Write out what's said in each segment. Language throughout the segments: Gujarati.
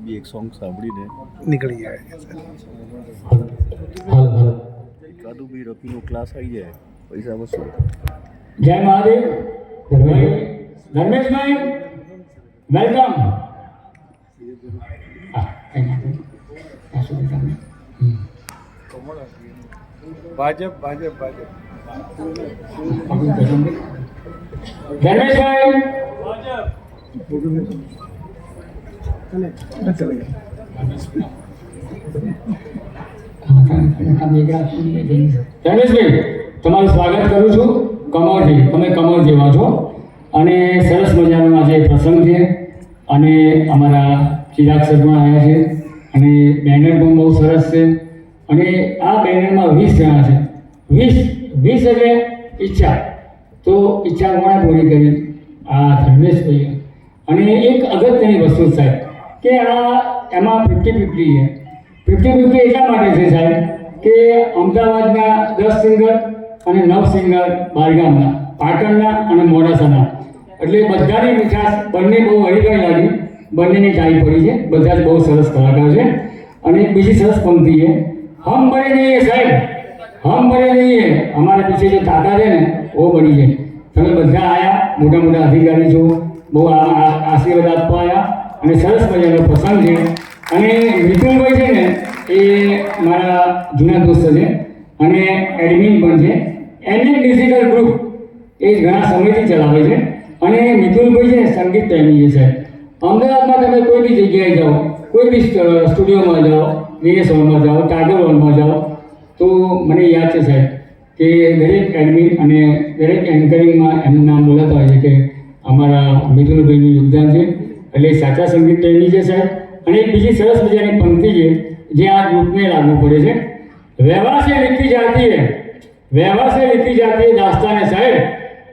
બી એક સોંગ સાંભળીને નીકળી જાય છે સર. એકાદું બી રફીનો ક્લાસ આવી જાય પૈસા વસૂલ. જય મહાદેવ. ધર્મેશભાઈ વેલકમ. ભાજપ ભાજપ ભાજપ ધર્મેશભાઈ ધર્મેશભાઈ તમારું સ્વાગત કરું છું કમળથી. તમે કમળ જેવા છો અને સરસ મજાનો આજે પ્રસંગ છે અને અમારા ચિરાગ સર પણ આવ્યા છે અને બેનર પણ બહુ સરસ છે અને આ બેનરમાં 20 જણા છે. 20 એટલે ઈચ્છા. તો ઈચ્છા કોણે પૂરી કરી? આ ધર્મેશભાઈએ. અને એક અગત્યની વસ્તુ સાહેબ કે આ એમાં 50-50 છે. 50-50 એટલા માટે છે સાહેબ કે અમદાવાદના 10 સિંગર અને 9 સિંગર બહારગામના, પાટણના અને મોડાસાના, એટલે બધાની મીઠાશ બંને બહુ હળીગળી લાગી. બંનેની ટાઈ પડી છે. બધા જ બહુ સરસ કલાકાર છે. અને બીજી સરસ પંક્તિ છે, હમ બને નહીં સાહેબ, હમ બને નહીં. અમારા પીછે જે કાકા છે ને वो बनी है. તમે બધા આયા, મોટા મોટા અધિકારી છો, બહુ આશીર્વાદ આપવા આવ્યા અને સરસ મજાનો પ્રસંગ છે. અને મિતુલભાઈ છે ને એ મારા જૂના દોસ્ત છે અને એડમિન પણ છે. એમએમ ડિજિટલ ગ્રુપ એ ઘણા સમયથી ચલાવે છે. અને મિતુલભાઈ છે ને સંગીત પ્રેમી છે સાહેબ. અમદાવાદમાં તમે કોઈ બી જગ્યાએ જાઓ, કોઈ બી સ્ટુડિયોમાં જાઓ, વિનેશ હોલમાં જાઓ, ટાગોર હોલમાં જાઓ, તો મને યાદ છે સાહેબ કે દરેક એડમિન અને દરેક એન્કરિંગમાં એમનું નામ બોલાતા હોય છે કે અમારા મિતુલભાઈનું યોગદાન છે. એટલે સાચા સંગીત પ્રેમી છે સાહેબ. અને એક બીજી સરસ મજાની પંક્તિ છે જે આ ગ્રુપને લાગુ પડે છે, વ્યવહાર से लिखी जाती है, व्यवहार से लिखी जाती है दास्तान साहेब,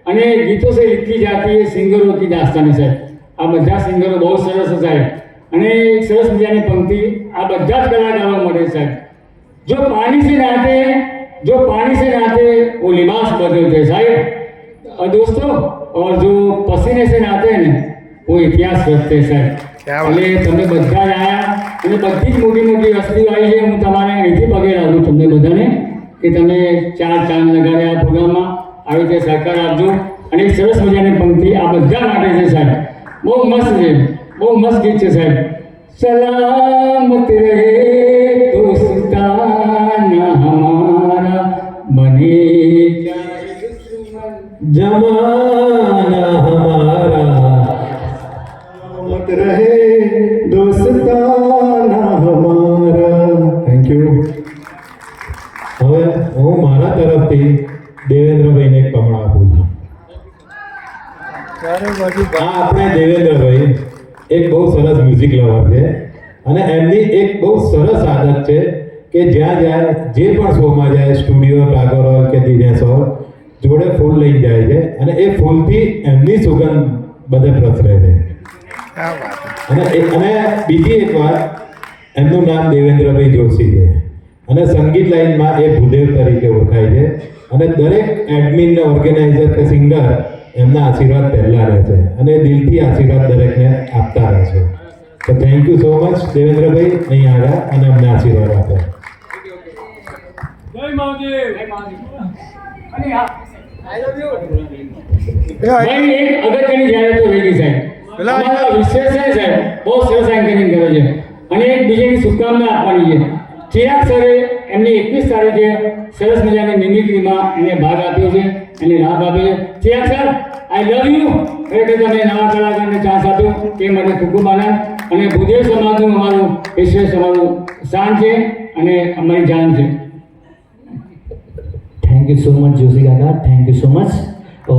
અને ગીતો से लिखी जाती है सिंगरों की दास्तान साहेब. આ બધા સિંગરો બહુ સરસ છે સાહેબ. અને એક સરસ મજાની પંક્તિ આ બધા જ કલાકારો મળે સાહેબ. જો પાણી से नहाते जो पानी से नहाते वो लिबास बदलते साहिब दोस्तों, और जो पसीने से नहाते हैं ना वो इतिहास रखते साहिब. એટલે તમે બધા આયા અને બધી જ મોટી મોટી વસ્તીઓ આવી છે. હું તમારે અહીંથી પગે લાગું તમને બધાને કે તમે 4 ચાંદ લગાડ્યા આ પ્રોગ્રામમાં. આવી રીતે સહકાર આપજો. અને એક સરસ મજાની પંક્તિ આ બધા માટે છે સાહેબ. બહુ મસ્ત છે, બહુ મસ્ત ગીત છે સાહેબ. સલામત રહે દોસ્તાના હમારા, બને जमाना हमारा, मत रहे दोस्ताना हमारा. Thank you. હવે હું મારા તરફથી દેવેન્દ્રભાઈને એક કમળ આપું છું. આ આપણે દેવેન્દ્રભાઈ એક બહુ સરસ મ્યુઝિક લવર છે અને એમની એક બહુ સરસ આદત છે કે જ્યાં જાય, જે પણ શોમાં જાય, સ્ટુડિયો, ટાગોર હોલ કે દિનેશ હોલ, જોડે ફૂલ લઈને જાય છે અને એ ફૂલથી એમની સુગંધ બધે પ્રસરે છે. અને બીજી એક વાત, એમનું નામ દેવેન્દ્રભાઈ જોશી છે અને સંગીત લાઈનમાં એ ભૂદેવ તરીકે ઓળખાય છે. અને દરેક એડમિન ને ઓર્ગેનાઇઝર કે સિંગર એમના આશીર્વાદ પહેલા રહે છે અને દિલથી આશીર્વાદ દરેકને આપતા રહે છે. તો thank you so much Devendrabhai, અહીં આવ્યા અને અમને આશીર્વાદ આપ્યા. જય મહાદેવ. જય મહાદેવ. અને આઈ લવ યુ. ભાઈ એક અગત્યની જાહેરાત રહી ગઈ સાહેબ. અમારા વિશેષ છે સાહેબ, બહુ સરસ એન્કરિંગ કરે છે અને એક બીજાની શુભકામના આપવાની છે. ચિરાગ સરે એમની 21 તારીખે સરસ મજાની મિમિક્રીમાં એને ભાગ આપ્યો છે, એને લાભ આપ્યો છે. Chirag sir I love you. ખરેખર તમે નવા કલાકારને ચાન્સ આપ્યો તે માટે ખૂબ ખૂબ આનંદ. અને ભૂદેવ સમાજનું અમારું વિશેષ અમારું શાન છે અને અમારી જાન છે. Thank you so much, Joshi Kaka. Thank you so much.